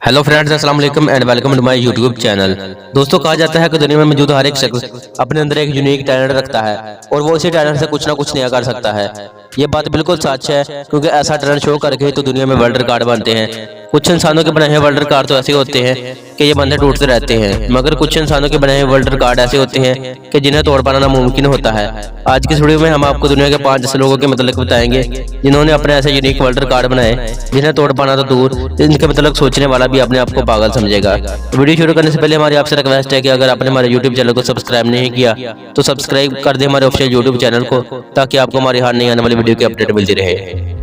Hello friends, अस्सलाम वालेकुम and welcome to my YouTube channel. दोस्तों, कहा जाता है कि दुनिया में मौजूद हर एक शख्स अपने अंदर एक यूनिक टैलेंट रखता है और वो इसी टैलेंट से कुछ ना कुछ नया कर सकता है। ये बात बिल्कुल सच है, क्योंकि ऐसा टैलेंट शो करके ही तो दुनिया में वर्ल्ड रिकॉर्ड बनते हैं। कुछ इंसानों के बनाए हुए वर्ल्ड रिकॉर्ड तो ऐसे होते हैं कि ये बंधे टूटते रहते हैं, मगर कुछ इंसानों के बनाए हुए वर्ल्ड रिकॉर्ड ऐसे होते हैं कि जिन्हें तोड़ पाना नामुमकिन होता है। आज की इस वीडियो में हम आपको दुनिया के 5 ऐसे लोगों के मतलब बताएंगे जिन्होंने अपने ऐसे यूनिक वर्ल्ड रिकॉर्ड बनाए जिन्हें तोड़ पाना तो दूर, इनके मतलब सोचने वाला भी अपने आप को पागल समझेगा। वीडियो शुरू करने से पहले हमारी आपसे रिक्वेस्ट है कि अगर आपने हमारे यूट्यूब चैनल को सब्सक्राइब नहीं किया तो सब्सक्राइब कर दे हमारे ऑफिशियल यूट्यूब चैनल को, ताकि आपको हमारी हर नई आने वाली वीडियो की अपडेट मिलती रहे।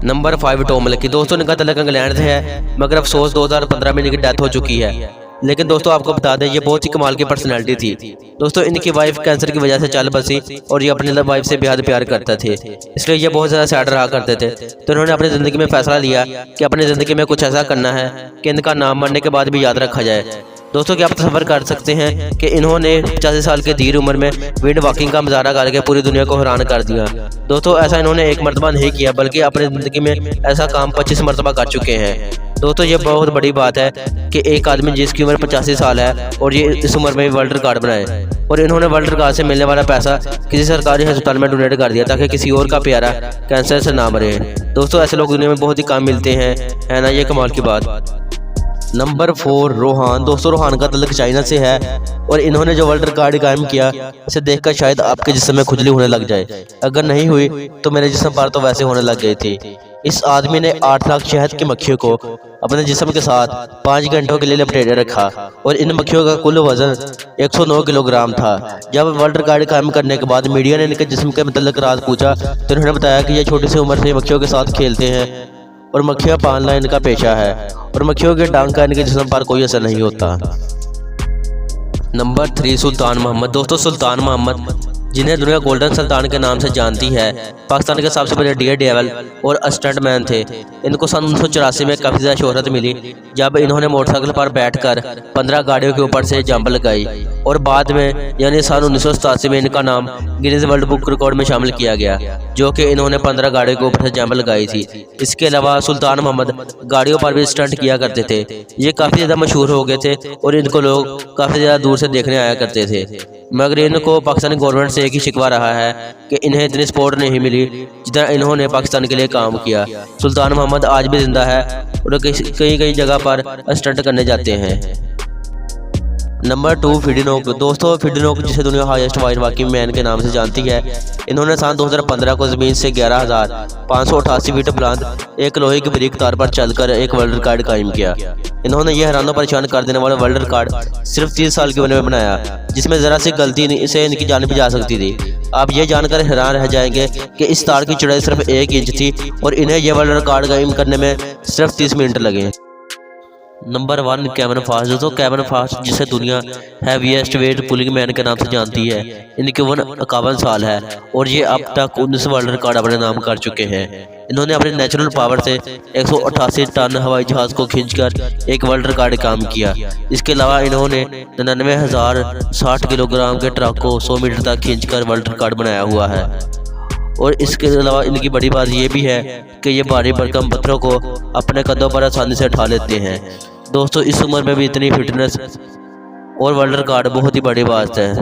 Number 5, Tom lucky. दोस्तों, इनका तलक इंग्लैंड से है, मगर अफसोस 2015 में इनकी डेथ हो चुकी है। लेकिन दोस्तों, आपको बता दें, ये बहुत ही कमाल की पर्सनैलिटी थी। दोस्तों, इनकी वाइफ कैंसर की वजह से चल बसी और ये अपनी वाइफ से बेहद प्यार करते थे, इसलिए ये बहुत ज़्यादा सैड रहा करते थे। तो इन्होंने अपनी ज़िंदगी में फैसला लिया कि अपनी ज़िंदगी में कुछ ऐसा करना है कि इनका नाम मरने के बाद भी याद रखा जाए। दोस्तों, क्या आप तसव्वुर कर सकते हैं कि इन्होंने 85 साल की धीर उम्र में विंड वॉकिंग का मुजाहरा करके पूरी दुनिया को हैरान कर दिया। दोस्तों, ऐसा इन्होंने एक मरतबा नहीं किया, बल्कि अपनी ज़िंदगी में ऐसा काम 25 मरतबा कर चुके हैं। दोस्तों, ये बहुत बड़ी बात है कि एक आदमी जिसकी उम्र 85 साल है और ये इस उम्र में वर्ल्ड रिकॉर्ड बनाए, और इन्होंने वर्ल्ड रिकॉर्ड से मिलने वाला पैसा किसी सरकारी अस्पताल में डोनेट कर दिया ताकि किसी और का प्यारा कैंसर से ना मरे। दोस्तों, ऐसे लोग दुनिया में बहुत ही कम मिलते हैं, है ना? ये कमाल की बात। नंबर 4, रोहान। दोस्तों, रोहान का तल्लुक चाइना से है और इन्होंने जो वर्ल्ड रिकॉर्ड कायम किया, इसे देखकर शायद आपके जिस्म में खुजली होने लग जाए। अगर नहीं हुई तो मेरे जिस्म पर तो वैसे होने लग गई थी। इस आदमी ने 8 लाख शहद की मक्खियों को अपने जिस्म के साथ 5 घंटों के लिए लपेटे रखा और इन मक्खियों का कुल वजन 109 किलोग्राम था। जब वर्ल्ड रिकॉर्ड कायम करने के बाद मीडिया ने इनके जिस्म के मतलब राज पूछा तो इन्होंने बताया कि ये छोटी सी उम्र से मक्खियों के साथ खेलते हैं और मक्खियाँ पालना इनका पेशा है और मक्खियों के डांग का इनके जिस्म पर कोई असर नहीं होता। नंबर 3, सुल्तान मोहम्मद। दोस्तों, सुल्तान मोहम्मद, जिन्हें दुनिया गोल्डन सुल्तान के नाम से जानती है, पाकिस्तान के सबसे बड़े डेयर डेवल और स्टंटमैन थे। इनको सन 1984 में काफ़ी ज़्यादा शोहरत मिली जब इन्होंने मोटरसाइकिल पर बैठकर 15 गाड़ियों के ऊपर से जंप लगाई, और बाद में यानी सन 1987 में इनका नाम गिनीज वर्ल्ड बुक रिकॉर्ड में शामिल किया गया, जो कि इन्होंने 15 गाड़ियों के ऊपर से जंप लगाई थी। इसके अलावा सुल्तान मोहम्मद गाड़ियों पर भी स्टंट किया करते थे। ये काफ़ी ज़्यादा मशहूर हो गए थे और इनको लोग काफ़ी ज़्यादा दूर से देखने आया करते थे, मगर इनको पाकिस्तानी गवर्नमेंट से एक ही शिकवा रहा है कि इन्हें इतनी सपोर्ट नहीं मिली जितना इन्होंने पाकिस्तान के लिए काम किया। सुल्तान मोहम्मद आज भी जिंदा है और कई जगह पर स्टंट करने जाते हैं। नंबर 2, फिडिनोक। दोस्तों, फिडिनोक, जिसे दुनिया हाईएस्ट वाइड वॉकिंग मैन के नाम से जानती है, इन्होंने सन 2015 को ज़मीन से 11,588 फीट बुलंद एक लोहे की बारीक तार पर चलकर एक वर्ल्ड रिकॉर्ड कायम किया। इन्होंने यह हैरानों परेशान कर देने वाला वर्ल्ड रिकॉर्ड सिर्फ 30 साल की उम्र में बनाया, जिसमें ज़रा सी गलती से इनकी जान भी जा सकती थी। आप ये जानकर हैरान रह जाएंगे कि इस तार की चौड़ाई सिर्फ 1 इंच थी और इन्हें यह वर्ल्ड रिकॉर्ड कायम करने में सिर्फ 30 मिनट लगे। Number 1, Kevin fast. दोस्तों, केविन फास्ट, जिसे दुनिया हैवीएस्ट वेट पुलिंग मैन के नाम से जानती है, इनकी उम्र 51 साल है और ये अब तक 19 वर्ल्ड रिकॉर्ड अपने नाम कर चुके हैं। इन्होंने अपने नेचुरल पावर से 188 टन हवाई जहाज को खींचकर एक वर्ल्ड रिकॉर्ड काम किया। इसके अलावा इन्होंने 99,060 किलोग्राम के ट्रक को 100 मीटर तक खींचकर वर्ल्ड रिकॉर्ड बनाया हुआ है। और इसके अलावा इनकी बड़ी बात यह भी है कि ये भारी भरकम पत्थरों को अपने कदमों पर आसानी से उठा लेते हैं। दोस्तों, इस उम्र में भी इतनी फिटनेस और वर्ल्ड रिकॉर्ड बहुत ही बड़ी बात है।